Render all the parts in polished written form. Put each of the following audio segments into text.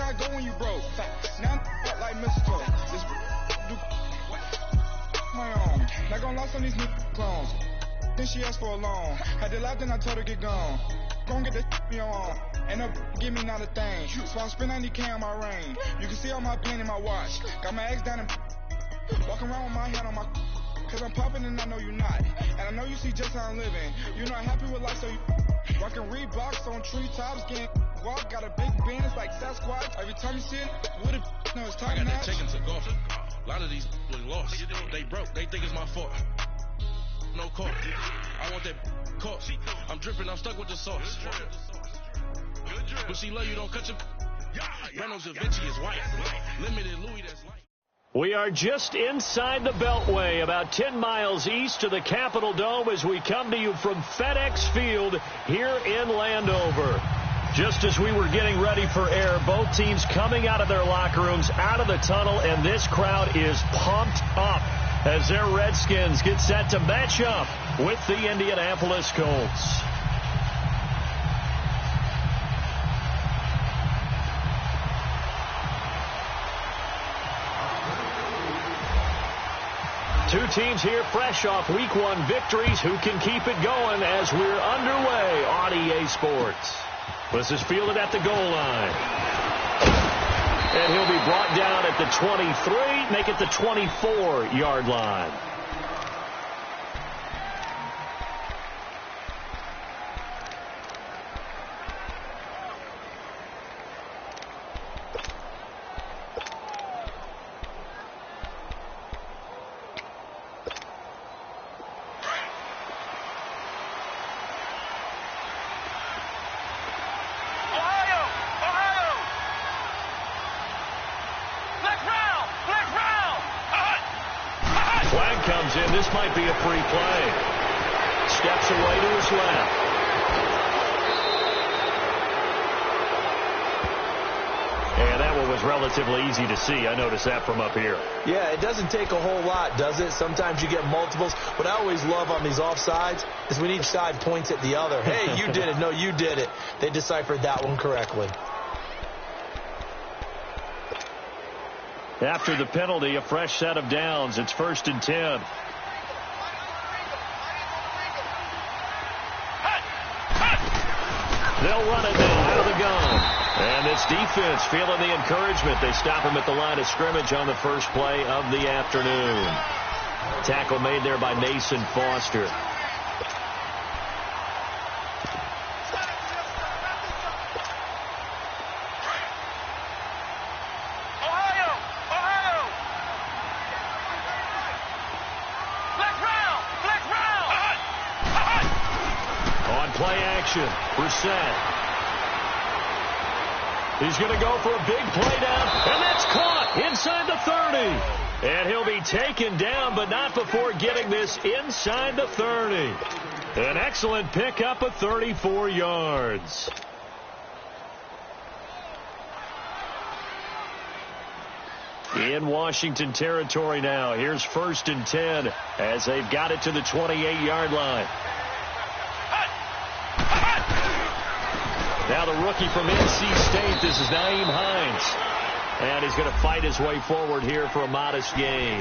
I go when you broke. Now I'm like mistletoe. This do my own. Not gonna lie on these new clones. Then she asked for a loan. Had to laugh, then I told her get gone. Gon' get that me on. And up, give me not a thing. So I spend 90K on my ring. You can see all my bling in my watch. Got my ex down and walking around with my hand on my. Cause I'm popping and I know you not. And I know you see just how I'm living. You're not happy with life, so you rockin' Reeboks on treetops, getting walk. Got a big band, it's like Sasquatch. Every time you see it, with it, no, it's time. I got that taken to golf. A lot of these was lost. They broke. They think it's my fault. No call. I want that caught. I'm dripping. I'm stuck with the sauce. But she love you. Don't cut your. Reynolds Da Vinci is white. Limited Louis. That's light. We are just inside the Beltway, about 10 miles east of the Capitol Dome as we come to you from FedEx Field here in Landover. Just as we were getting ready for air, both teams coming out of their locker rooms, out of the tunnel, and this crowd is pumped up as their Redskins get set to match up with the Indianapolis Colts. Two teams here fresh off Week 1 victories. Who can keep it going as we're underway on EA Sports? This is fielded at the goal line. And he'll be brought down at the 23, make it the 24-yard line. This might be a free play. Steps away to his left. And that one was relatively easy to see. I noticed that from up here. Yeah, it doesn't take a whole lot, does it? Sometimes you get multiples. What I always love on these offsides is when each side points at the other. Hey, you did it. No, you did it. They deciphered that one correctly. After the penalty, a fresh set of downs. It's 1st and 10. They'll run it now out of the gun. And this defense feeling the encouragement. They stop him at the line of scrimmage on the first play of the afternoon. Tackle made there by Mason Foster. Brissett. He's going to go for a big play down, and that's caught inside the 30. And he'll be taken down, but not before getting this inside the 30. An excellent pickup of 34 yards. In Washington territory now. Here's 1st and 10 as they've got it to the 28-yard line. Now the rookie from NC State, this is Nyheim Hines. And he's going to fight his way forward here for a modest gain.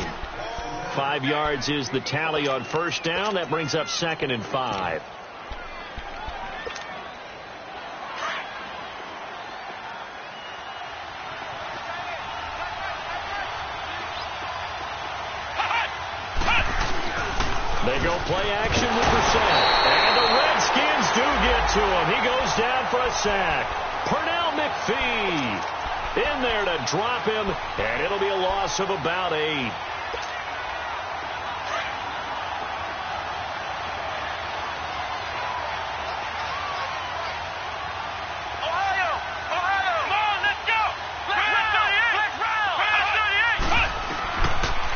5 yards is the tally on 1st down. That brings up 2nd and 5. They go play action with Brissett. And the Redskins do get to him. He goes down for a sack. Pernell McPhee in there to drop him, and it'll be a loss of about 8.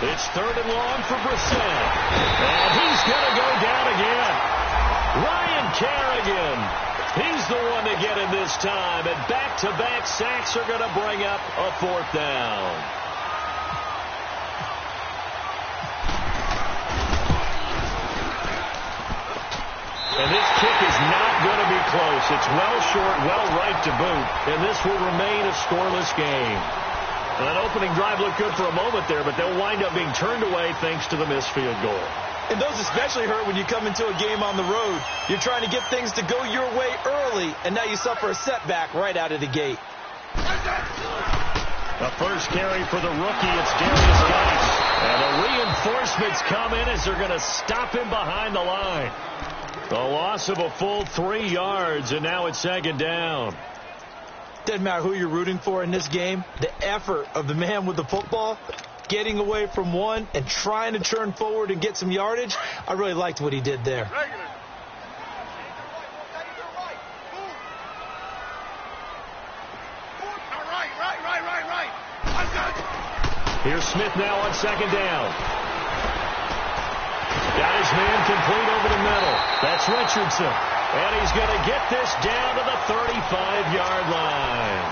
It's 3rd and long for Brissett. And he's going to go down again. Ryan Kerrigan. He's the one to get him this time. And back-to-back sacks are going to bring up a 4th down. And this kick is not going to be close. It's well short, well right to boot, and this will remain a scoreless game. That opening drive looked good for a moment there, but they'll wind up being turned away thanks to the missed field goal. And those especially hurt when you come into a game on the road. You're trying to get things to go your way early, and now you suffer a setback right out of the gate. The first carry for the rookie, it's Darius Geis. And the reinforcements come in as they're going to stop him behind the line. The loss of a full 3 yards, and now it's second down. Doesn't matter who you're rooting for in this game. The effort of the man with the football, getting away from one and trying to turn forward and get some yardage, I really liked what he did there. Here's Smith now on second down. Got his man complete over the middle. That's Richardson. And he's going to get this down to the 35-yard line.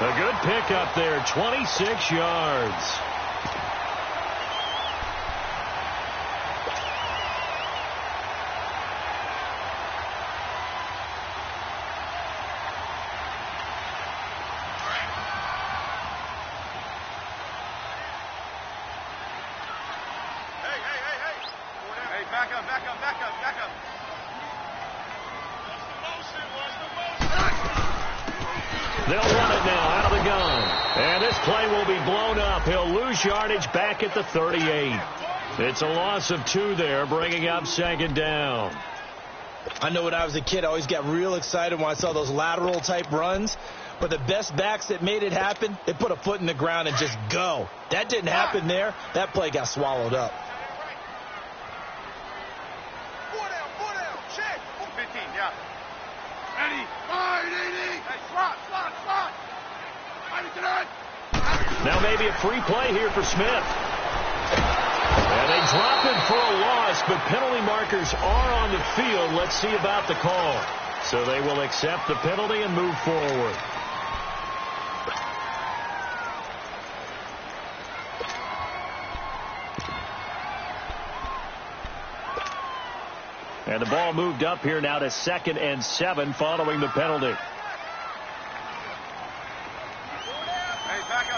A good pickup there, 26 yards. They'll run it now out of the gun. And this play will be blown up. He'll lose yardage back at the 38. It's a loss of 2 there, bringing up second down. I know when I was a kid, I always got real excited when I saw those lateral type runs. But the best backs that made it happen, they put a foot in the ground and just go. That didn't happen there. That play got swallowed up. 4 down, check. 15, yeah. Ready, wide, 80. Hey, slot. Now maybe a free play here for Smith. And they drop him for a loss, but penalty markers are on the field. Let's see about the call. So they will accept the penalty and move forward. And the ball moved up here now to 2nd and 7 following the penalty. Hey, back up.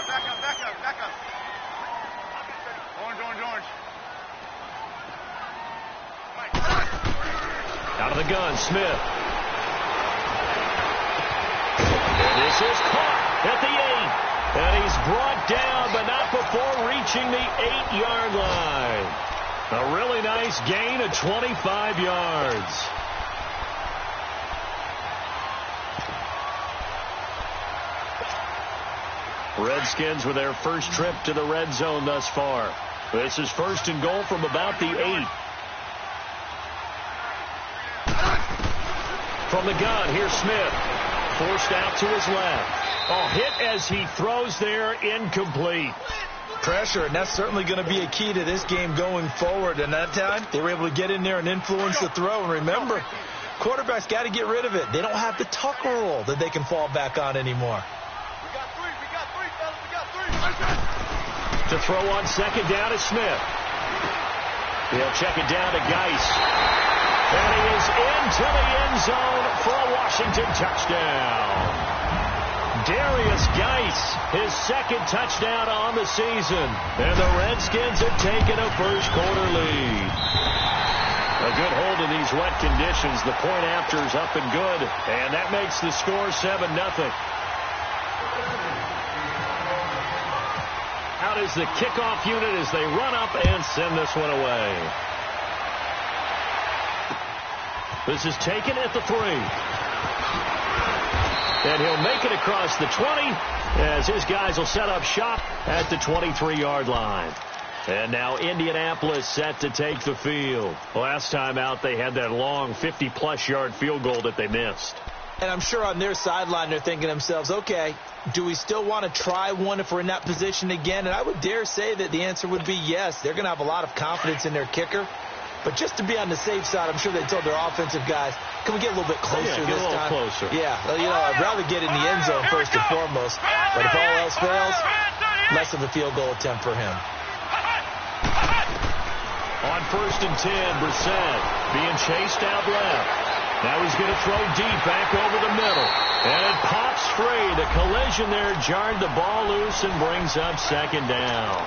Orange. Out of the gun, Smith. This is caught at the 8. And he's brought down, but not before reaching the 8-yard line. A really nice gain of 25 yards. Redskins with their first trip to the red zone thus far. This is 1st and goal from about the 8. From the gun, here's Smith. Forced out to his left. A hit as he throws there, incomplete. Pressure, and that's certainly going to be a key to this game going forward. And that time, they were able to get in there and influence the throw. And remember, quarterbacks got to get rid of it. They don't have the tuck rule that they can fall back on anymore. To throw on second down is Smith. He'll check it down to Geis. And he is into the end zone for a Washington touchdown. Darius Geis, his 2nd touchdown on the season. And the Redskins have taken a first-quarter lead. A good hold in these wet conditions. The point after is up and good. And that makes the score 7-0. Out is the kickoff unit as they run up and send this one away. This is taken at the 3. And he'll make it across the 20 as his guys will set up shop at the 23-yard line. And now Indianapolis set to take the field. Last time out, they had that long 50-plus yard field goal that they missed. And I'm sure on their sideline they're thinking to themselves, okay, do we still want to try one if we're in that position again? And I would dare say that the answer would be yes. They're going to have a lot of confidence in their kicker. But just to be on the safe side, I'm sure they told their offensive guys, can we get a little bit closer this time? Get a little closer. Yeah, well, I'd rather get in the end zone first and foremost. But if all else fails, less of a field goal attempt for him. On 1st and 10, Brissett being chased out left. Now he's going to throw deep back over the middle. And it pops free. The collision there jarred the ball loose and brings up second down.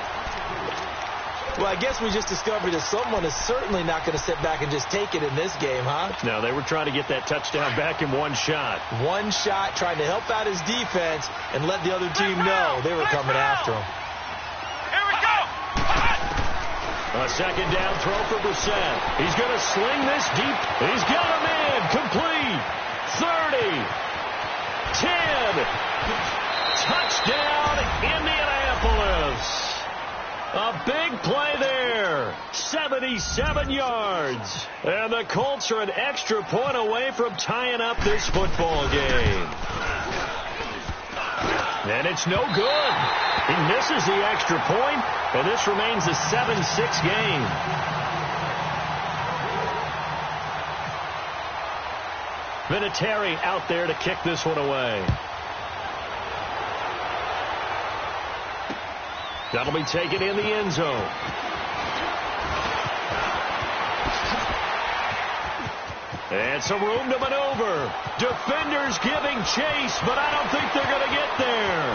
Well, I guess we just discovered that someone is certainly not going to sit back and just take it in this game, huh? No, they were trying to get that touchdown back in one shot. One shot, trying to help out his defense and let the other team know they were coming after him. Here we go! A second down throw for Brissett. He's going to sling this deep. He's got him in. Complete. 30. 10. Touchdown, Indianapolis. A big play there. 77 yards. And the Colts are an extra point away from tying up this football game. And it's no good. He misses the extra point, and this remains a 7-6 game. Vinatieri out there to kick this one away. That'll be taken in the end zone. And some room to maneuver. Defenders giving chase, but I don't think they're going to get there.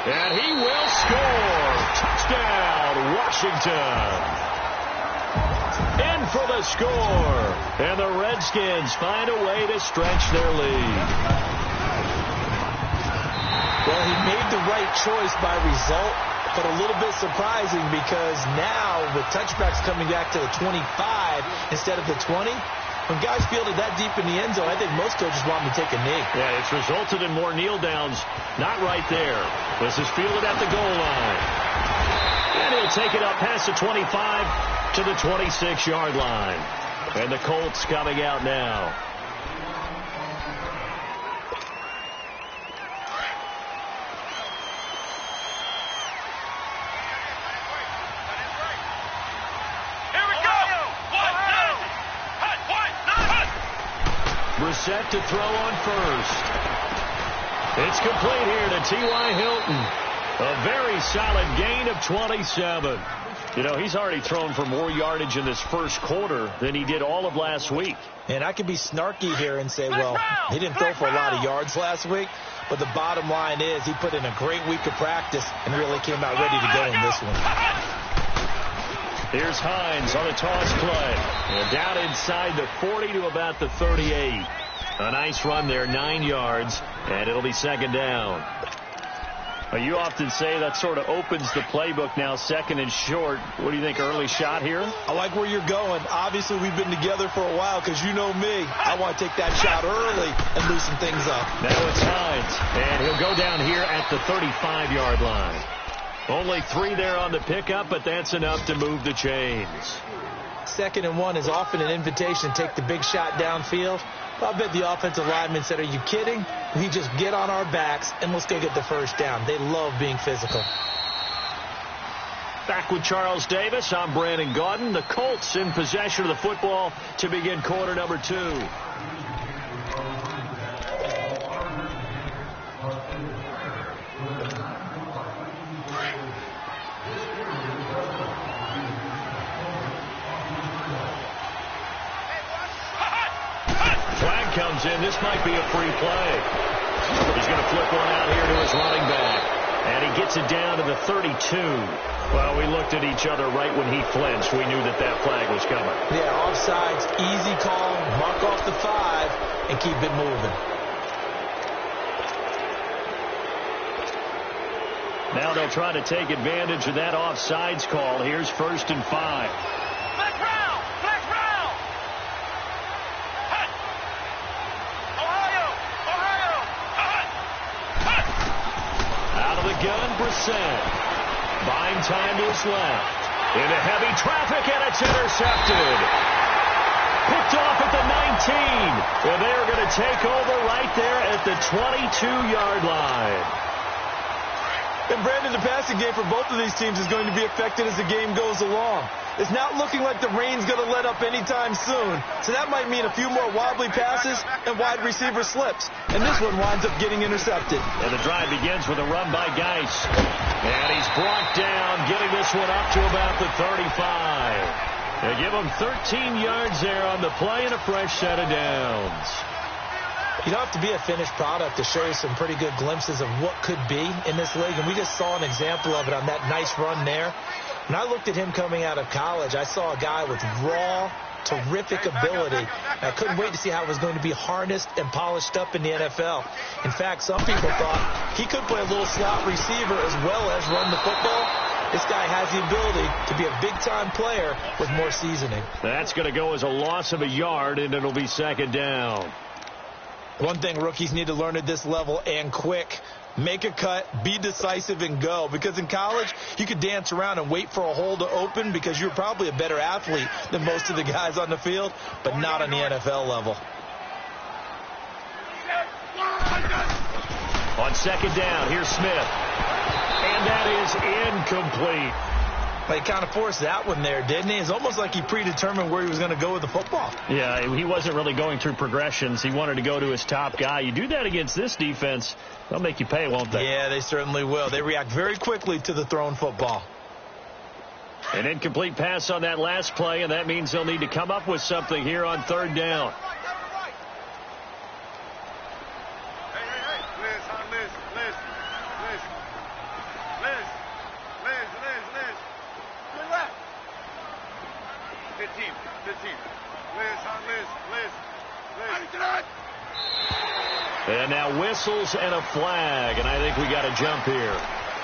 And he will score. Touchdown, Washington. In for the score. And the Redskins find a way to stretch their lead. Well, he made the right choice by result, but a little bit surprising because now with touchbacks coming back to the 25 instead of the 20, when guys fielded that deep in the end zone, I think most coaches want them to take a knee. Yeah, it's resulted in more kneel downs. Not right there. This is fielded at the goal line. And he'll take it up past the 25 to the 26-yard line. And the Colts coming out now. Brissett to throw on first. It's complete here to T.Y. Hilton. A very solid gain of 27. You know, he's already thrown for more yardage in this first quarter than he did all of last week. And I could be snarky here and say, well, he didn't throw for a lot of yards last week, but the bottom line is he put in a great week of practice and really came out ready to go in this one. Here's Hines on a toss play. And down inside the 40 to about the 38. A nice run there, 9 yards, and it'll be second down. Well, you often say that sort of opens the playbook now, second and short. What do you think, early shot here? I like where you're going. Obviously, we've been together for a while because you know me. I want to take that shot early and loosen things up. Now it's Hines, and he'll go down here at the 35-yard line. Only 3 there on the pickup, but that's enough to move the chains. 2nd and 1 is often an invitation to take the big shot downfield. I bet the offensive lineman said, are you kidding? We just get on our backs and let's go get the first down. They love being physical. Back with Charles Davis, I'm Brandon Gaudin. The Colts in possession of the football to begin quarter number 2. Flag comes in. This might be a free play. He's going to flip one out here to his running back. And he gets it down to the 32. Well, we looked at each other right when he flinched. We knew that that flag was coming. Yeah, offsides, easy call, mark off the 5, and keep it moving. Now they'll try to take advantage of that offsides call. Here's 1st and 5. Gun, Brissett. Buying time to his left. Into heavy traffic, and it's intercepted. Picked off at the 19. And they're going to take over right there at the 22-yard line. And Brandon, the passing game for both of these teams is going to be affected as the game goes along. It's not looking like the rain's going to let up anytime soon. So that might mean a few more wobbly passes and wide receiver slips. And this one winds up getting intercepted. And the drive begins with a run by Geis. And he's brought down, getting this one up to about the 35. They give him 13 yards there on the play and a fresh set of downs. You don't have to be a finished product to show you some pretty good glimpses of what could be in this league, and we just saw an example of it on that nice run there. When I looked at him coming out of college, I saw a guy with raw, terrific ability. I couldn't wait to see how it was going to be harnessed and polished up in the NFL. In fact, some people thought he could play a little slot receiver as well as run the football. This guy has the ability to be a big-time player with more seasoning. That's going to go as a loss of a yard, and it'll be second down. One thing rookies need to learn at this level, and quick, make a cut, be decisive, and go. Because in college, you could dance around and wait for a hole to open because you're probably a better athlete than most of the guys on the field, but not on the NFL level. On second down, here's Smith. And that is incomplete. Well, he kind of forced that one there, didn't he? It's almost like he predetermined where he was going to go with the football. Yeah, he wasn't really going through progressions. He wanted to go to his top guy. You do that against this defense, they'll make you pay, won't they? Yeah, they certainly will. They react very quickly to the thrown football. An incomplete pass on that last play, and that means they'll need to come up with something here on third down. And now whistles and a flag, and I think we got a jump here.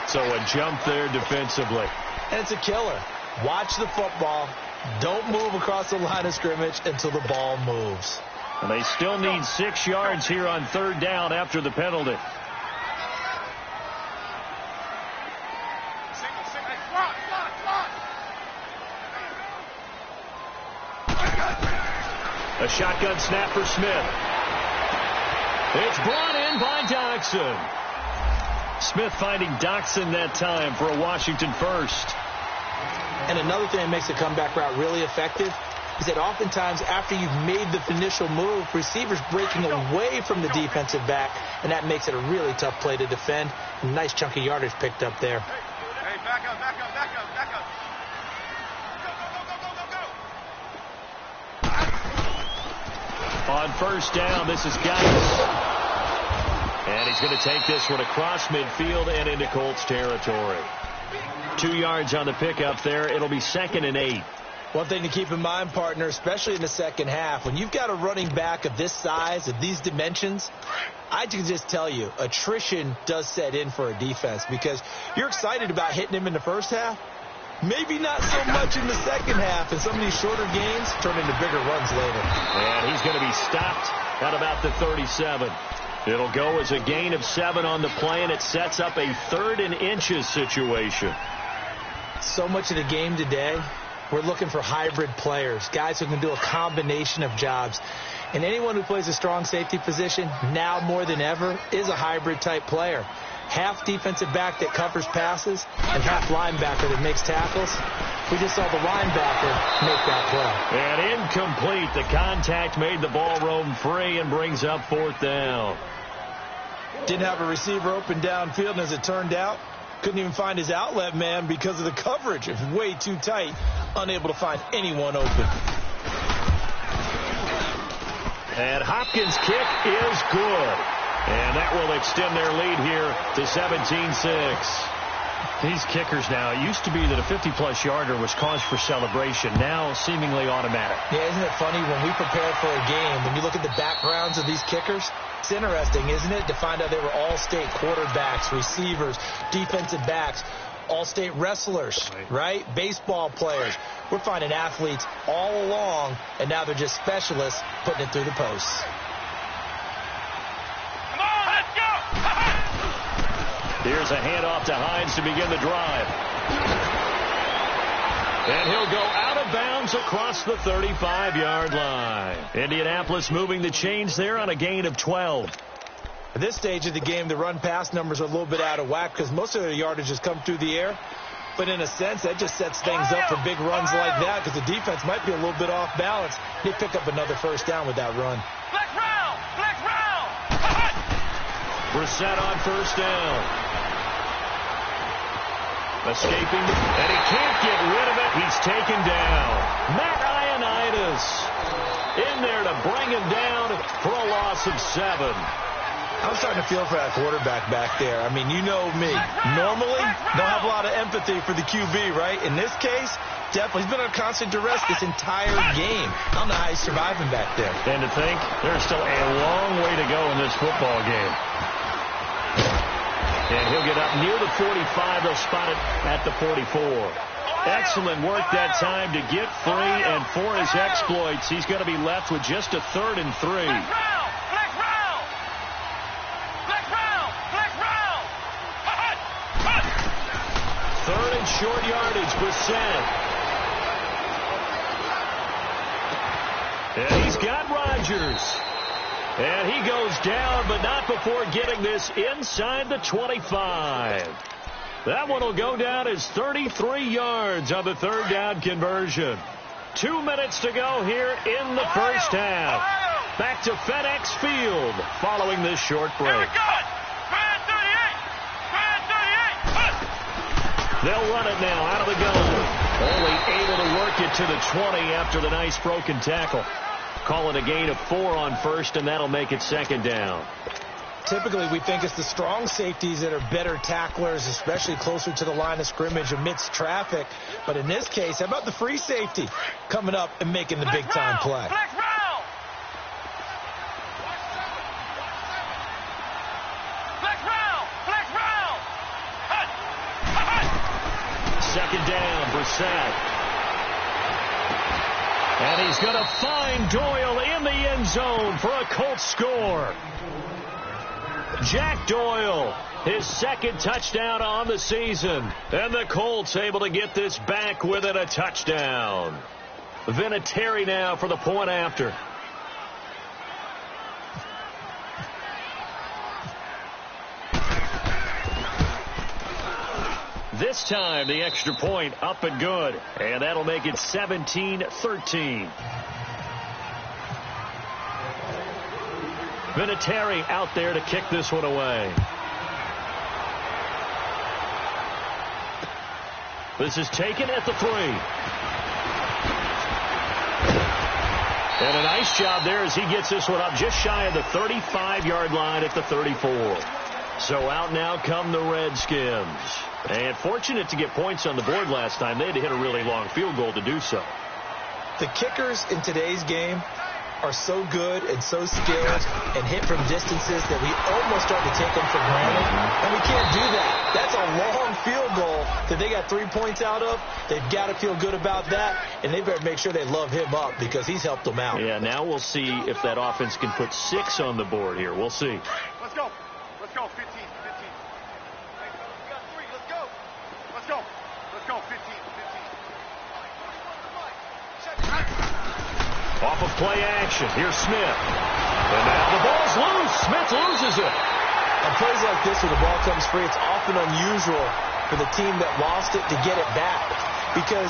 So a jump there defensively. And it's a killer. Watch the football. Don't move across the line of scrimmage until the ball moves. And they still need 6 yards here on third down after the penalty. A shotgun snap for Smith. It's brought in by Doxson. Smith finding Doxson that time for a Washington first. And another thing that makes the comeback route really effective is that oftentimes after you've made the initial move, receivers breaking away from the defensive back, and that makes it a really tough play to defend. A nice chunk of yardage picked up there. Hey, back up, back up, back up, back up. On first down, this is Geis. And he's going to take this one across midfield and into Colts territory. 2 yards on the pickup there. It'll be 2nd and 8. One thing to keep in mind, partner, especially in the second half, when you've got a running back of this size, of these dimensions, I can just tell you, attrition does set in for a defense because you're excited about hitting him in the first half. Maybe not so much in the second half, and some of these shorter gains turn into bigger runs later. And he's going to be stopped at about the 37. It'll go as a gain of 7 on the play, and it sets up a 3rd and inches situation. So much of the game today, we're looking for hybrid players, guys who can do a combination of jobs. And anyone who plays a strong safety position, now more than ever, is a hybrid type player. Half defensive back that covers passes and half linebacker that makes tackles. We just saw the linebacker make that play. And incomplete. The contact made the ball roam free and brings up 4th down. Didn't have a receiver open downfield, and as it turned out, couldn't even find his outlet man because of the coverage. It was way too tight, unable to find anyone open. And Hopkins' kick is good. And that will extend their lead here to 17-6. These kickers now, it used to be that a 50-plus yarder was cause for celebration. Now seemingly automatic. Yeah, isn't it funny when we prepare for a game, when you look at the backgrounds of these kickers, it's interesting, isn't it, to find out they were all-state quarterbacks, receivers, defensive backs, all-state wrestlers, right? Baseball players. We're finding athletes all along, and now they're just specialists putting it through the posts. Here's a handoff to Hines to begin the drive. And he'll go out of bounds across the 35-yard line. Indianapolis moving the chains there on a gain of 12. At this stage of the game, the run-pass numbers are a little bit out of whack because most of their yardage has come through the air. But in a sense, that just sets things up for big runs like that because the defense might be a little bit off balance. They pick up another first down with that run. Flex round! Flex round! Brissett on first down. Escaping, and he can't get rid of it. He's taken down. Matt Ioannidis in there to bring him down for a loss of 7. I'm starting to feel for that quarterback back there. I mean, you know me. Normally, don't have a lot of empathy for the QB, right? In this case, definitely. He's been under constant duress this entire game. I don't know how he's surviving back there. And to think, there's still a long way to go in this football game. And he'll get up near the 45. They'll spot it at the 44. Excellent work that time to get free, and for his exploits, he's going to be left with just a 3rd and 3. Third and short yardage, Brissett. And he's got Rodgers. And he goes down, but not before getting this inside the 25. That one will go down as 33 yards on the 3rd down conversion. 2 minutes to go here in the first half. Back to FedEx Field following this short break. They'll run it now out of the gun. Only able to work it to the 20 after the nice broken tackle. Call it a gain of 4 on first, and that'll make it 2nd down. Typically, we think it's the strong safeties that are better tacklers, especially closer to the line of scrimmage amidst traffic. But in this case, how about the free safety coming up and making the big-time play? Second down, Brissett. And he's going to find Doyle in the end zone for a Colts score. Jack Doyle, his 2nd touchdown on the season. And the Colts able to get this back within a touchdown. Vinatieri now for the point after. This time, the extra point up and good. And that'll make it 17-13. Vinatieri out there to kick this one away. This is taken at the 3. And a nice job there as he gets this one up just shy of the 35-yard line at the 34. So out now come the Redskins. And fortunate to get points on the board last time. They had to hit a really long field goal to do so. The kickers in today's game are so good and so skilled and hit from distances that we almost start to take them for granted. And we can't do that. That's a long field goal that they got 3 points out of. They've got to feel good about that, and they better make sure they love him up because he's helped them out. Yeah, now we'll see if that offense can put 6 on the board here. We'll see. Let's go. Let's go. 15. 15. We got 3. Let's go. Let's go. Let's go. 15. 15. Off of play action. Here's Smith. And now the ball's loose. Smith loses it. On plays like this where the ball comes free, it's often unusual for the team that lost it to get it back. Because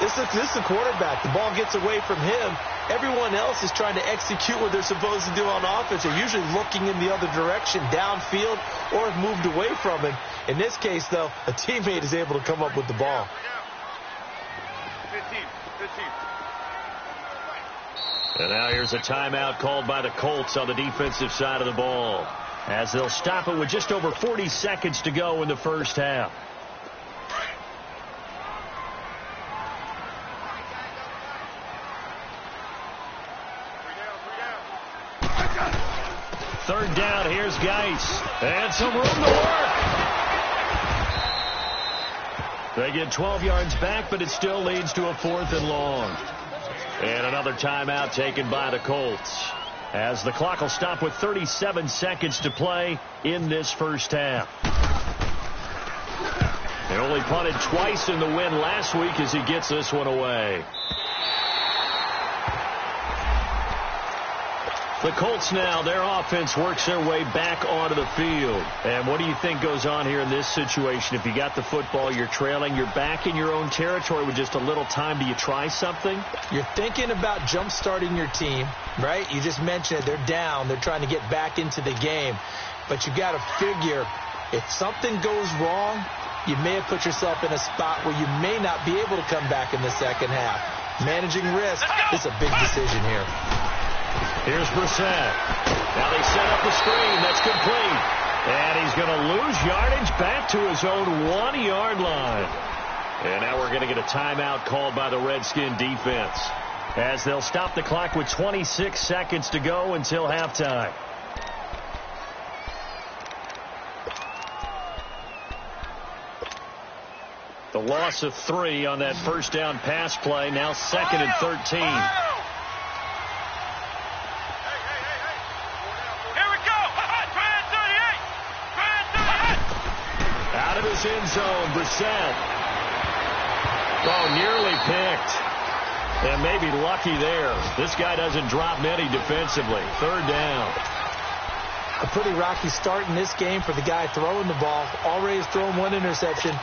this is the quarterback. The ball gets away from him. Everyone else is trying to execute what they're supposed to do on offense. They're usually looking in the other direction, downfield, or have moved away from him. In this case, though, a teammate is able to come up with the ball. 15. And now here's a timeout called by the Colts on the defensive side of the ball, as they'll stop it with just over 40 seconds to go in the first half. Third down, here's Geis. And some room to work. They get 12 yards back, but it still leads to a 4th and long. And another timeout taken by the Colts, as the clock will stop with 37 seconds to play in this first half. They only punted twice in the win last week as he gets this one away. The Colts now, their offense works their way back onto the field. And what do you think goes on here in this situation? If you got the football, you're trailing, you're back in your own territory with just a little time. Do you try something? You're thinking about jump-starting your team, right? You just mentioned it. They're down. They're trying to get back into the game. But you got to figure, if something goes wrong, you may have put yourself in a spot where you may not be able to come back in the second half. Managing risk is a big decision here. Here's Brissett. Now they set up the screen. That's complete. And he's going to lose yardage back to his own 1-yard line. And now we're going to get a timeout called by the Redskin defense, as they'll stop the clock with 26 seconds to go until halftime. The loss of 3 on that first down pass play. Now 2nd and 13. Out of his end zone, Brissett. Oh, nearly picked. And maybe lucky there. This guy doesn't drop many defensively. 3rd down. A pretty rocky start in this game for the guy throwing the ball. Already has thrown 1 interception.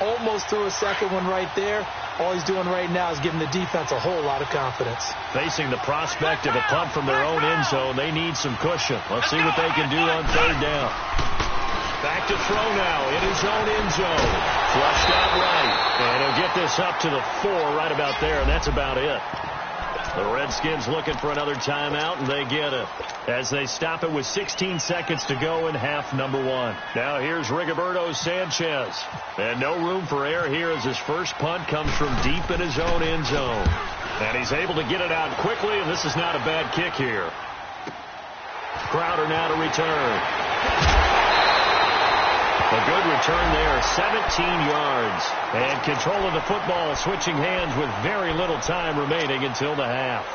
Almost threw a second one right there. All he's doing right now is giving the defense a whole lot of confidence. Facing the prospect of a punt from their own end zone, they need some cushion. Let's see what they can do on 3rd down. Back to throw now in his own end zone. Flushed out right. And he'll get this up to the 4 right about there, and that's about it. The Redskins looking for another timeout, and they get it, as they stop it with 16 seconds to go in half number 1. Now here's Rigoberto Sanchez. And no room for error here, as his first punt comes from deep in his own end zone. And he's able to get it out quickly, and this is not a bad kick here. Crowder now to return. A good return there, 17 yards. And control of the football, switching hands with very little time remaining until the half.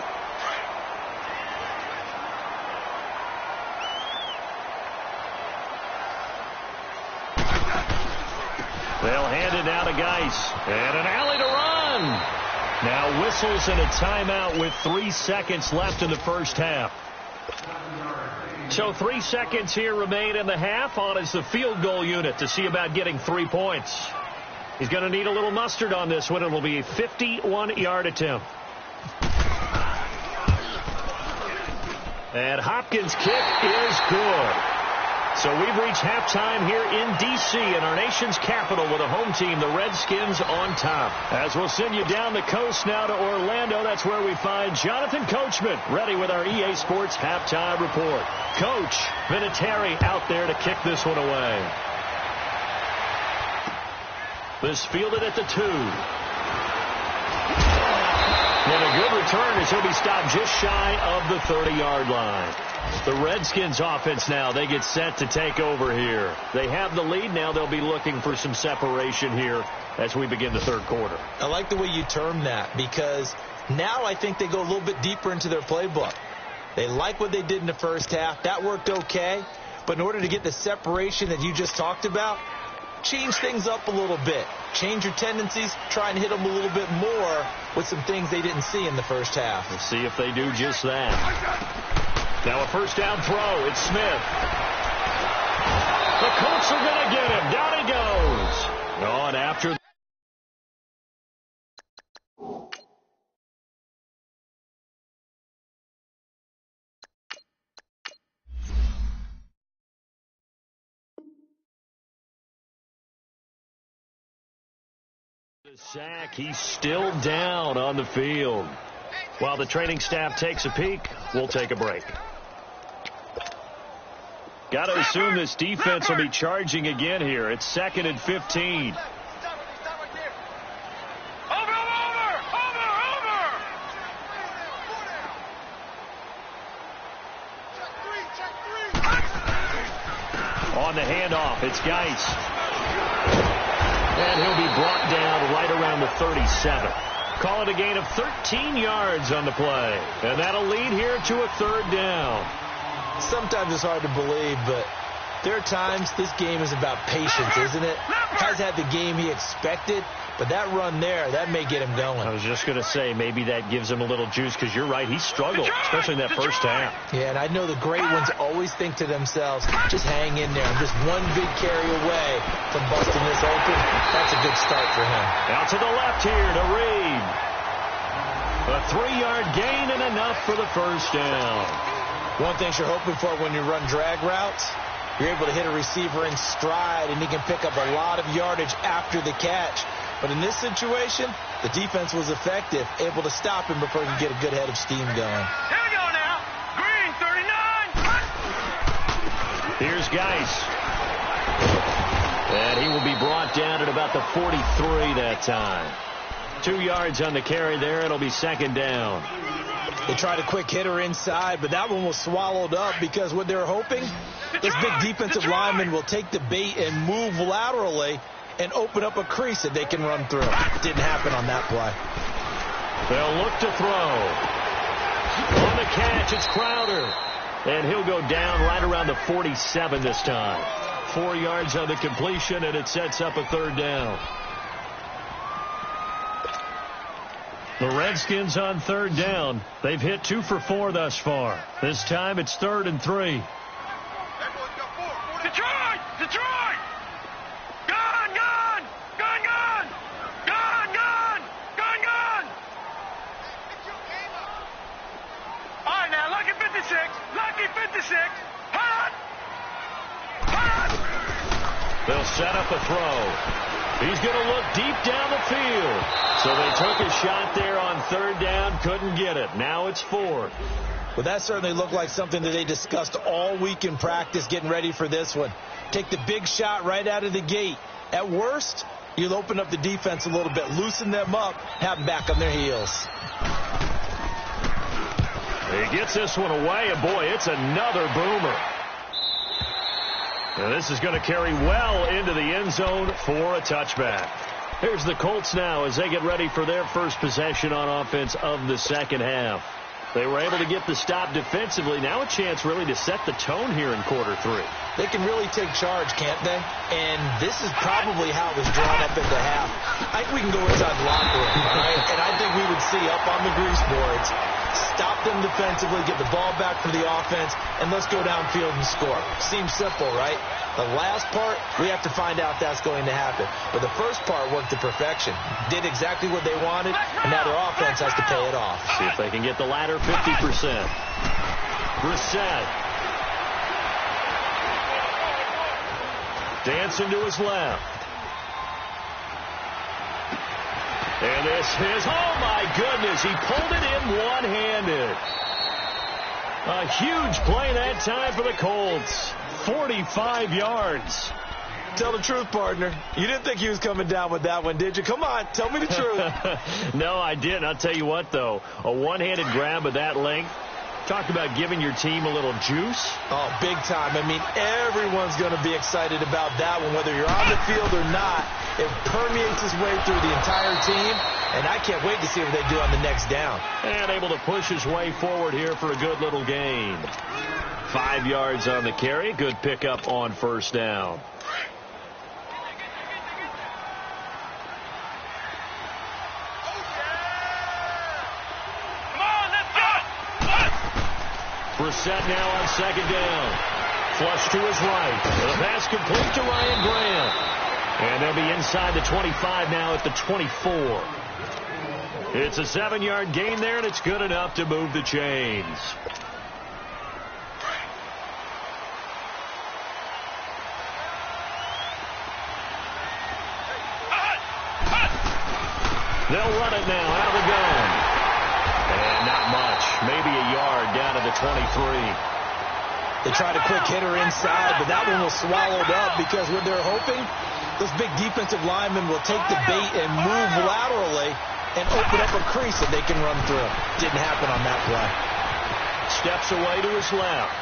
They'll hand it now to Geis. And an alley to run. Now whistles and a timeout with 3 seconds left in the first half. So 3 seconds here remain in the half. On is the field goal unit to see about getting 3 points. He's going to need a little mustard on this one. It will be a 51-yard attempt. And Hopkins' kick is good. So we've reached halftime here in D.C. in our nation's capital with a home team, the Redskins, on top. As we'll send you down the coast now to Orlando, that's where we find Jonathan Coachman ready with our EA Sports halftime report. Coach Vinatieri out there to kick this one away. This fielded at the 2. And a good return as he'll be stopped just shy of the 30-yard line. The Redskins offense now, they get set to take over here. They have the lead. Now they'll be looking for some separation here as we begin the 3rd quarter. I like the way you term that, because now I think they go a little bit deeper into their playbook. They like what they did in the first half. That worked okay. But in order to get the separation that you just talked about, change things up a little bit. Change your tendencies. Try and hit them a little bit more with some things they didn't see in the first half. We'll see if they do just that. Now a first down throw. It's Smith. The Colts are going to get him. Down he goes. On after. The sack. He's still down on the field. While the training staff takes a peek, we'll take a break. Got to assume this defense will be charging again here. It's 2nd and 15. On the handoff, it's Geis. And he'll be brought down right around the 37. Call it a gain of 13 yards on the play. And that'll lead here to a 3rd down. Sometimes it's hard to believe, but there are times this game is about patience, isn't it? Has had the game he expected, but that run there, that may get him going. I was just going to say, maybe that gives him a little juice, because you're right, he struggled, especially in that first half. Yeah, and I know the great ones always think to themselves, just hang in there. I'm just one big carry away from busting this open. That's a good start for him. Out to the left here to Reed. A 3-yard gain and enough for the first down. One thing you're hoping for when you run drag routes, You're able to hit a receiver in stride, and he can pick up a lot of yardage after the catch. But in this situation, the defense was effective, able to stop him before he could get a good head of steam going. Here we go now. Green, 39. Here's Geis. And he will be brought down at about the 43 that time. 2 yards on the carry there. It'll be second down. They tried a quick hitter inside, but that one was swallowed up because what they were hoping, this big defensive lineman will take the bait and move laterally and open up a crease that they can run through. Didn't happen on that play. They'll look to throw. On the catch, it's Crowder. And he'll go down right around the 47 this time. 4 yards on the completion, and it sets up a third down. The Redskins on third down. They've hit 2 for 4 thus far. This time it's 3rd and 3. Detroit! Detroit! Gun! Gun! Gun! Gun! Gun! Gun! Gun! Gun! All right, now, lucky 56. Lucky 56. Hot! Hot! They'll set up a throw. He's going to look deep down the field. So they took a shot there on third down, couldn't get it. Now it's 4th. Well, that certainly looked like something that they discussed all week in practice getting ready for this one. Take the big shot right out of the gate. At worst, you'll open up the defense a little bit, loosen them up, have them back on their heels. He gets this one away, and boy, it's another boomer. Now this is going to carry well into the end zone for a touchback. Here's the Colts now as they get ready for their first possession on offense of the second half. They were able to get the stop defensively. Now a chance really to set the tone here in quarter 3. They can really take charge, can't they? And this is probably how it was drawn up into half. I think we can go inside the locker room, all right? And I think we would see up on the grease boards, stop them defensively, get the ball back for the offense, and let's go downfield and score. Seems simple, right? The last part, we have to find out if that's going to happen. But the first part worked to perfection. Did exactly what they wanted, and now their offense has to pay it off. See if they can get the latter 50%. Brissett. Dancing to his left. And this is, oh my goodness, he pulled it in one-handed. A huge play that time for the Colts. 45 yards. Tell the truth, partner. You didn't think he was coming down with that one, did you? Come on, tell me the truth. No, I didn't. I'll tell you what, though. A one-handed grab of that length. Talk about giving your team a little juice. Oh, big time. I mean, everyone's going to be excited about that one, whether you're on the field or not. It permeates its way through the entire team, and I can't wait to see what they do on the next down. And able to push his way forward here for a good little gain. 5 yards on the carry. Good pickup on first down. Brissett now on second down. Flush to his right. The pass complete to Ryan Graham. And they'll be inside the 25 now at the 24. It's a 7-yard gain there, and it's good enough to move the chains. They'll run it now out of the gun. And not much. Maybe a yard down to the 23. They tried a quick hitter inside, but that one was swallowed up because what they're hoping, this big defensive lineman will take the bait and move laterally and open up a crease that they can run through. Didn't happen on that play. Steps away to his left.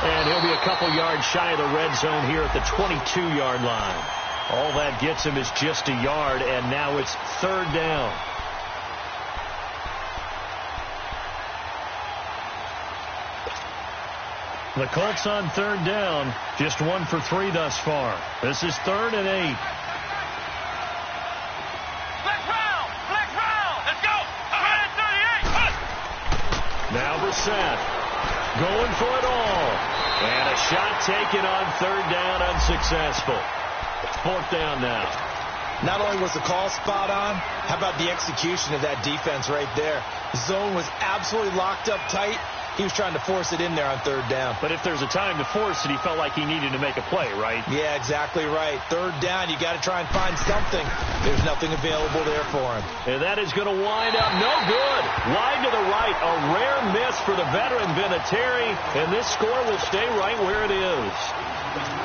And he'll be a couple yards shy of the red zone here at the 22-yard line. All that gets him is just a yard, and now it's third down. The Colts on third down, just 1 for 3 thus far. This is 3rd and 8. Let's round, let's go. 138. Now Brissett going for it all. And a shot taken on third down, unsuccessful. 4th down now. Not only was the call spot on, how about the execution of that defense right there? Zone was absolutely locked up tight. He was trying to force it in there on third down. But if there's a time to force it, he felt like he needed to make a play, right? Yeah, exactly right. Third down, you got to try and find something. There's nothing available there for him. And that is going to wind up no good. Wide to the right, a rare miss for the veteran Vinatieri, and this score will stay right where it is.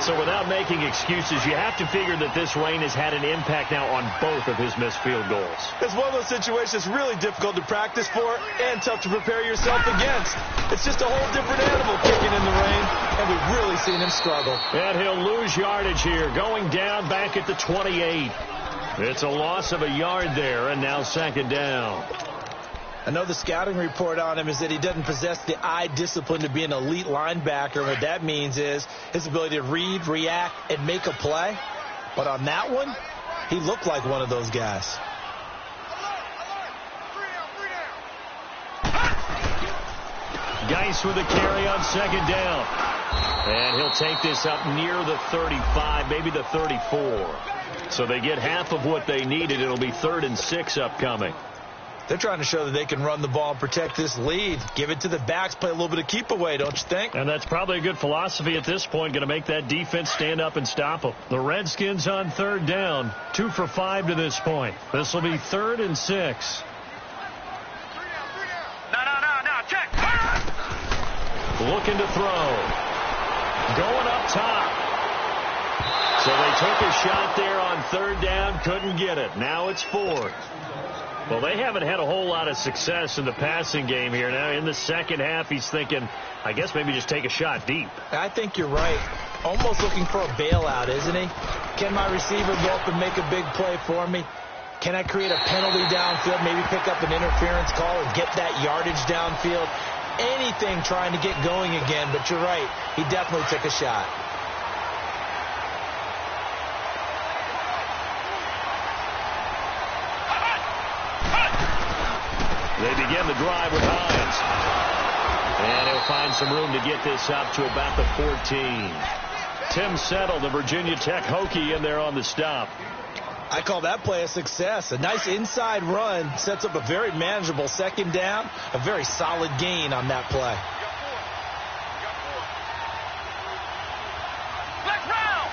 So without making excuses, you have to figure that this rain has had an impact now on both of his missed field goals. It's one of those situations really difficult to practice for and tough to prepare yourself against. It's just a whole different animal kicking in the rain, and we've really seen him struggle. And he'll lose yardage here, going down back at the 28. It's a loss of a yard there, and now second down. I know the scouting report on him is that he doesn't possess the eye discipline to be an elite linebacker. What that means is his ability to read, react, and make a play. But on that one, he looked like one of those guys. Geis with a carry on second down. And he'll take this up near the 35, maybe the 34. So they get half of what they needed. It'll be 3rd and 6 upcoming. They're trying to show that they can run the ball and protect this lead. Give it to the backs, play a little bit of keep away, don't you think? And that's probably a good philosophy at this point, going to make that defense stand up and stop them. The Redskins on third down, 2 for 5 to this point. This will be 3rd and 6. No, check. Looking to throw. Going up top. So they took a shot there on third down, couldn't get it. Now it's 4th. Well, they haven't had a whole lot of success in the passing game here. Now, in the second half, he's thinking, I guess maybe just take a shot deep. I think you're right. Almost looking for a bailout, isn't he? Can my receiver go up and make a big play for me? Can I create a penalty downfield, maybe pick up an interference call and get that yardage downfield? Anything trying to get going again, but you're right. He definitely took a shot. They begin the drive with Hines. And he'll find some room to get this up to about the 14. Tim Settle, the Virginia Tech Hokie, in there on the stop. I call that play a success. A nice inside run sets up a very manageable second down. A very solid gain on that play. Flex round.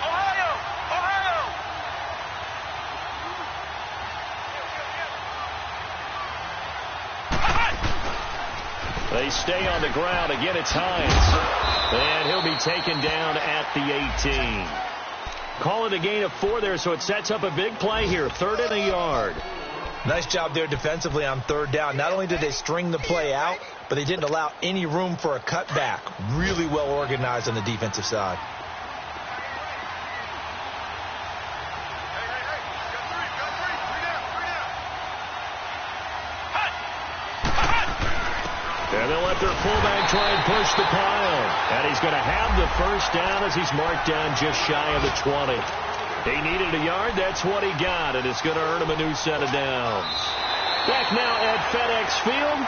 Ohio. They stay on the ground. Again, it's Hines. And he'll be taken down at the 18. Call it a gain of 4 there, so it sets up a big play here. 3rd and a yard. Nice job there defensively on third down. Not only did they string the play out, but they didn't allow any room for a cutback. Really well organized on the defensive side. And they'll let their fullback try and push the pile. And he's going to have the first down as he's marked down just shy of the 20. He needed a yard. That's what he got. And it's going to earn him a new set of downs. Back now at FedEx Field.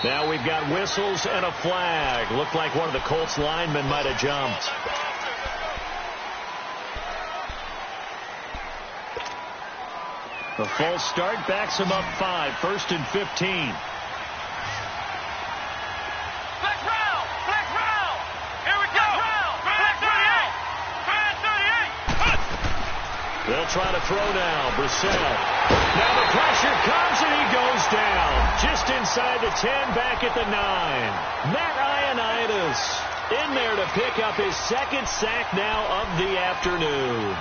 Now we've got whistles and a flag. Looked like one of the Colts linemen might have jumped. The false start backs him up 5. 1st and 15. They'll try to throw now. Brissett. Now the pressure comes and he goes down. Just inside the 10, back at the 9. Matt Ioannidis in there to pick up his 2nd sack now of the afternoon.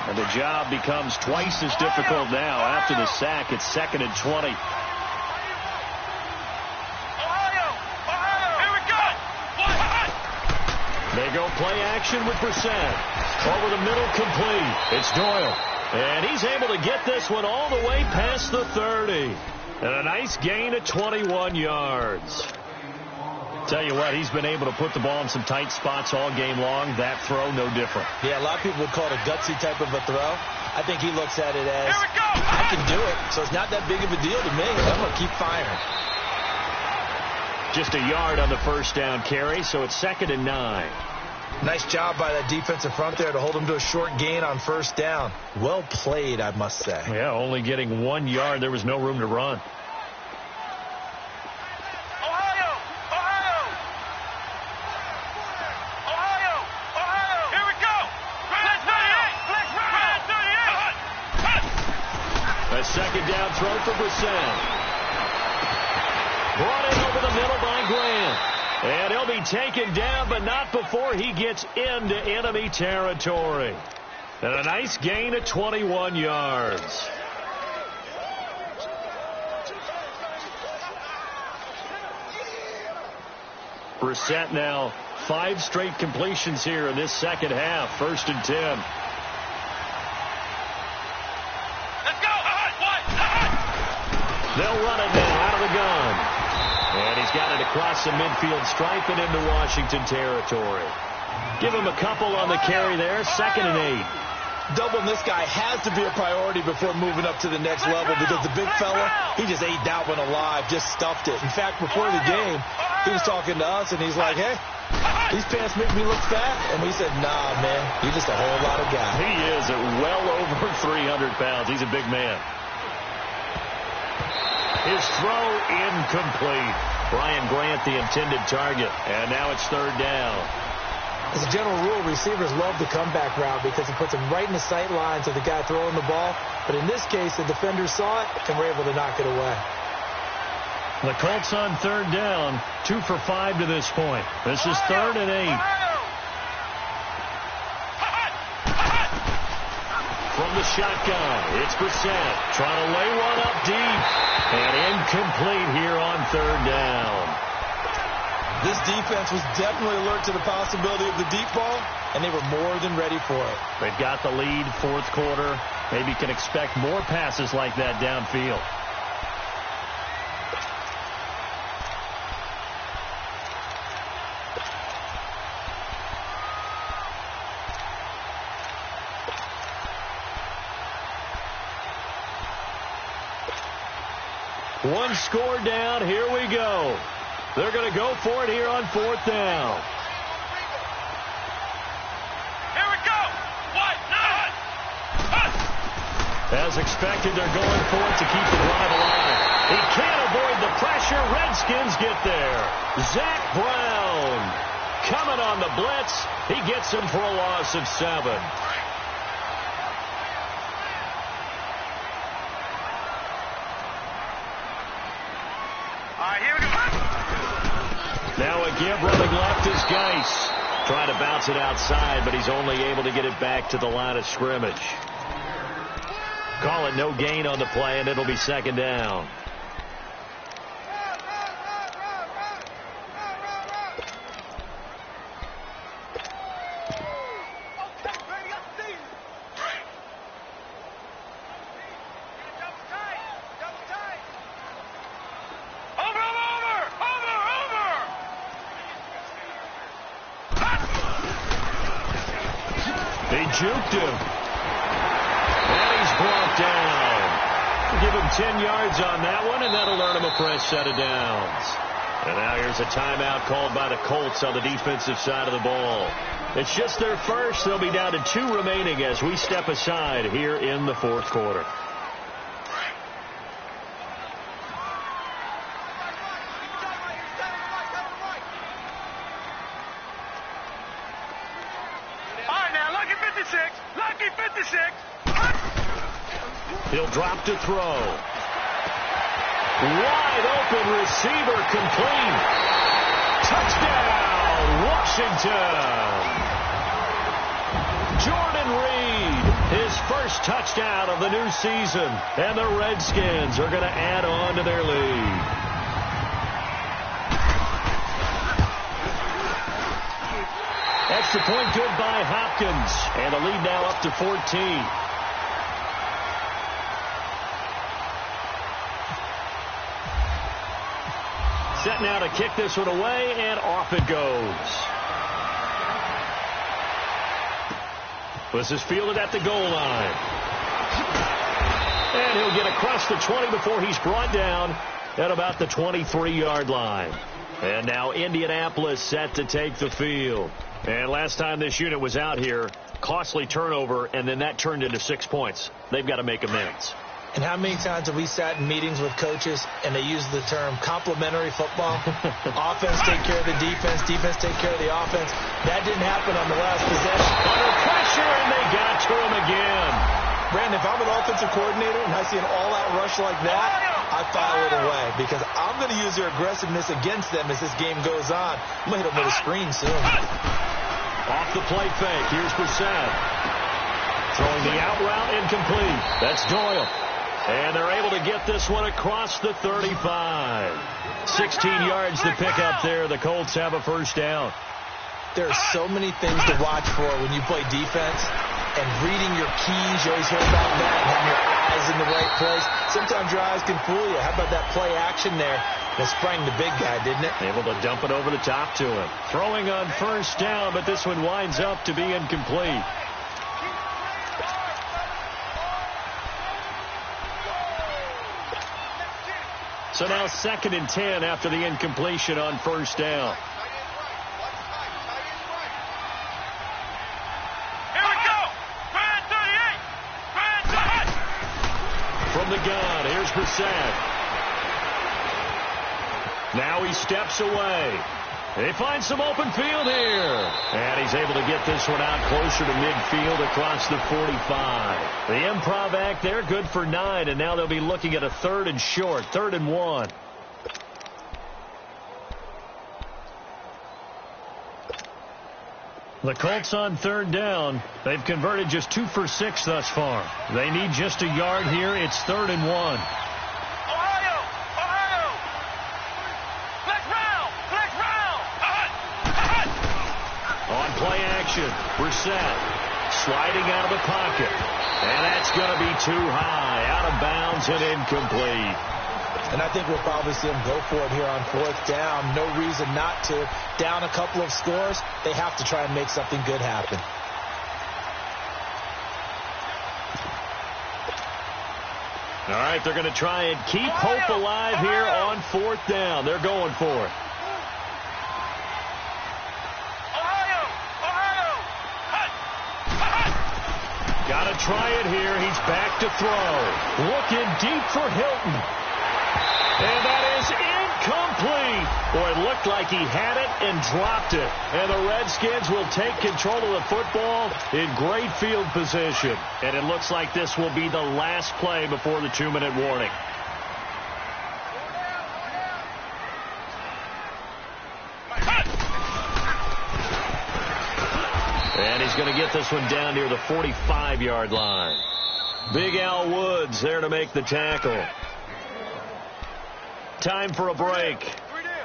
And the job becomes twice as difficult now after the sack. It's 2nd and 20. They go play action with Brissett. Over the middle, complete. It's Doyle. And he's able to get this one all the way past the 30. And a nice gain of 21 yards. Tell you what, he's been able to put the ball in some tight spots all game long. That throw, no different. Yeah, a lot of people would call it a gutsy type of a throw. I think he looks at it as, I can do it, so it's not that big of a deal to me. I'm going to keep firing. Just a yard on the first down carry, so it's 2nd and 9. Nice job by that defensive front there to hold him to a short gain on first down. Well played, I must say. Yeah, only getting 1 yard. There was no room to run. Second down throw for Brissett. Brought in over the middle by Grant. And he'll be taken down, but not before he gets into enemy territory. And a nice gain of 21 yards. Brissett now 5 straight completions here in this second half. 1st and 10. They'll run it now out of the gun. And he's got it across the midfield stripe and into Washington territory. Give him a couple on the carry there. 2nd and 8. Doubling this guy has to be a priority before moving up to the next level because the big fella, he just ate that one alive, just stuffed it. In fact, before the game, he was talking to us, and he's like, hey, these pants make me look fat. And we said, nah, man, you're just a whole lot of guy. He is at well over 300 pounds. He's a big man. His throw incomplete. Brian Grant, the intended target. And now it's 3rd down. As a general rule, receivers love the comeback route because it puts them right in the sight lines of the guy throwing the ball. But in this case, the defenders saw it and were able to knock it away. The Colts on 3rd down. 2 for 5 to this point. This is 3rd and 8. From the shotgun, it's Brissett trying to lay one up deep. And incomplete here on 3rd down. This defense was definitely alert to the possibility of the deep ball, and they were more than ready for it. They've got the lead, 4th quarter. Maybe can expect more passes like that downfield. One score down. Here we go. They're going to go for it here on 4th down. Here we go. What? As expected, they're going for it to keep the drive alive. He can't avoid the pressure. Redskins get there. Zach Brown coming on the blitz. He gets him for a loss of 7. Now a give running left is Geis. Trying to bounce it outside, but he's only able to get it back to the line of scrimmage. Call it no gain on the play, and it'll be 2nd down. They juked him. And he's brought down. Give him 10 yards on that one, and that'll earn him a fresh set of downs. And now here's a timeout called by the Colts on the defensive side of the ball. It's just their first. They'll be down to 2 remaining as we step aside here in the 4th quarter. He'll drop to throw. Wide open receiver complete. Touchdown, Washington. Jordan Reed, his first touchdown of the new season. And the Redskins are going to add on to their lead. Extra point good by Hopkins. And the lead now up to 14. Set now to kick this one away, and off it goes. This is fielded at the goal line. And he'll get across the 20 before he's brought down at about the 23-yard line. And now Indianapolis set to take the field. And last time this unit was out here, costly turnover, and then that turned into 6 points. They've got to make amends. And how many times have we sat in meetings with coaches and they use the term complementary football? Offense take care of the defense, defense take care of the offense. That didn't happen on the last possession. Under pressure, and they got to him again. Brandon, if I'm an offensive coordinator and I see an all-out rush like that, I file it away because I'm going to use their aggressiveness against them as this game goes on. I'm going to hit them with a screen soon. Off the play fake. Here's Brissett. Throwing the out route incomplete. That's Doyle. And they're able to get this one across the 35. 16 yards to pick up there. The Colts have a first down. There are so many things to watch for when you play defense. And reading your keys, you always hear about that, and having your eyes in the right place. Sometimes your eyes can fool you. How about that play action there? That sprang the big guy, didn't it? Able to dump it over the top to him. Throwing on first down, but this one winds up to be incomplete. So now 2nd and 10 after the incompletion on first down. Here we go. From the gun, here's Brissett. Now he steps away. They find some open field here. And he's able to get this one out closer to midfield across the 45. The improv act there, good for 9. And now they'll be looking at a 3rd and short, 3rd and 1. The Colts on 3rd down. They've converted just 2 for 6 thus far. They need just a yard here. It's 3rd and 1. Play action. Brissett sliding out of the pocket. And that's going to be too high. Out of bounds and incomplete. And I think we'll probably see them go for it here on 4th down. No reason not to. Down a couple of scores, they have to try and make something good happen. All right, they're going to try and keep hope alive here on 4th down. They're going for it. Got to try it here. He's back to throw. Looking deep for Hilton. And that is incomplete. Boy, it looked like he had it and dropped it. And the Redskins will take control of the football in great field position. And it looks like this will be the last play before the 2-minute warning. And he's going to get this one down near the 45-yard line. Big Al Woods there to make the tackle. Time for a break.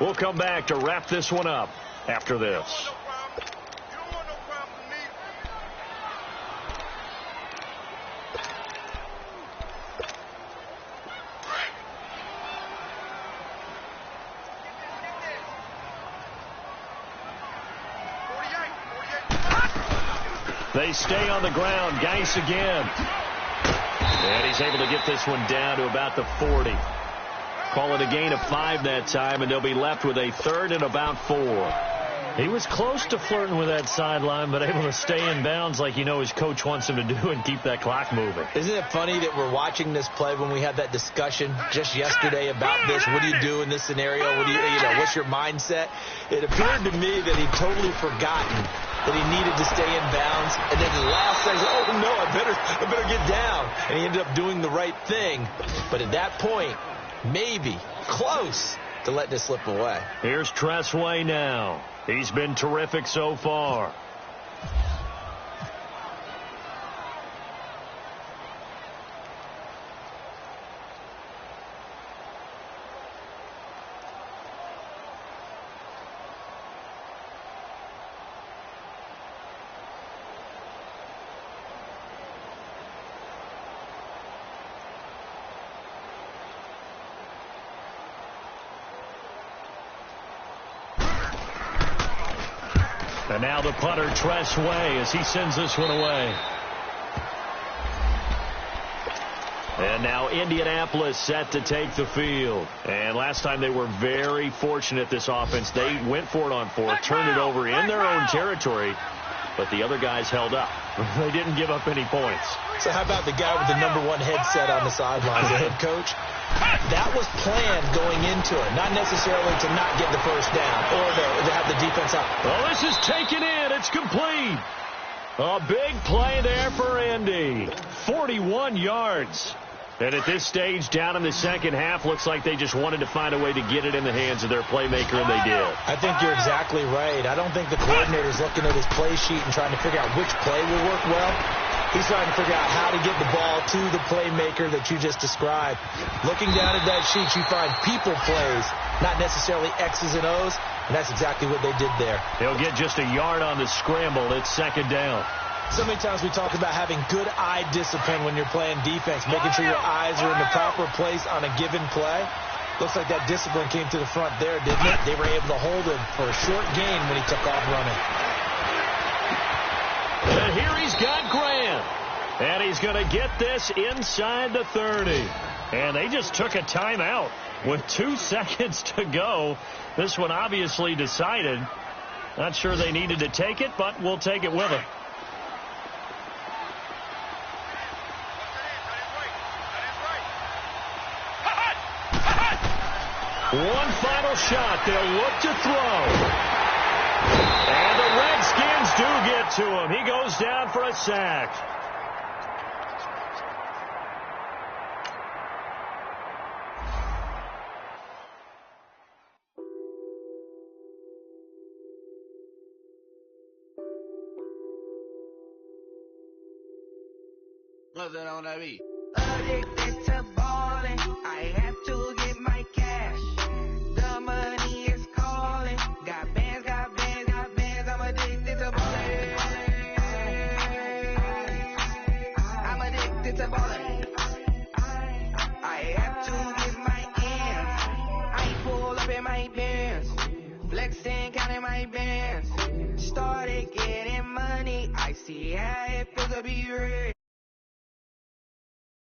We'll come back to wrap this one up after this. They stay on the ground. Geis again. And he's able to get this one down to about the 40. Call it a gain of 5 that time, and they'll be left with a 3rd and about 4. He was close to flirting with that sideline, but able to stay in bounds like his coach wants him to do and keep that clock moving. Isn't it funny that we're watching this play when we had that discussion just yesterday about this? What do you do in this scenario? What do what's your mindset? It appeared to me that he'd totally forgotten that he needed to stay in bounds, and then the last second, oh no, I better get down. And he ended up doing the right thing. But at that point, maybe close to let this slip away. Here's Tressway now. He's been terrific so far. And now the punter, Tress Way, as he sends this one away. And now Indianapolis set to take the field. And last time they were very fortunate, this offense. They went for it on fourth, turned it over in their own territory, but the other guys held up. They didn't give up any points. So how about the guy with the #1 headset on the sidelines, the head coach? That was planned going into it, not necessarily to not get the first down or to have the defense up. Well, this is taken in. It's complete. A big play there for Indy. 41 yards. And at this stage, down in the second half, looks like they just wanted to find a way to get it in the hands of their playmaker, and they did. I think you're exactly right. I don't think the coordinator's looking at his play sheet and trying to figure out which play will work well. He's trying to figure out how to get the ball to the playmaker that you just described. Looking down at that sheet, you find people plays, not necessarily X's and O's, and that's exactly what they did there. They'll get just a yard on the scramble. It's second down. So many times we talk about having good eye discipline when you're playing defense, making sure your eyes are in the proper place on a given play. Looks like that discipline came to the front there, didn't it? They were able to hold him for a short gain when he took off running. And here he's got Grant. And he's going to get this inside the 30. And they just took a timeout with 2 seconds to go. This one obviously decided. Not sure they needed to take it, but we'll take it with them. One final shot. They'll look to throw. And the Redskins do get to him. He goes down for a sack. What's that on that beat? Addicted to balling, I have to get my cash. The money is calling. Got bands, got bands, got bands. I'm addicted to balling. I'm addicted to balling. I have to get my ends. I pull up in my bands, flexing, counting my bands. Started getting money. I see how it feels to be rich.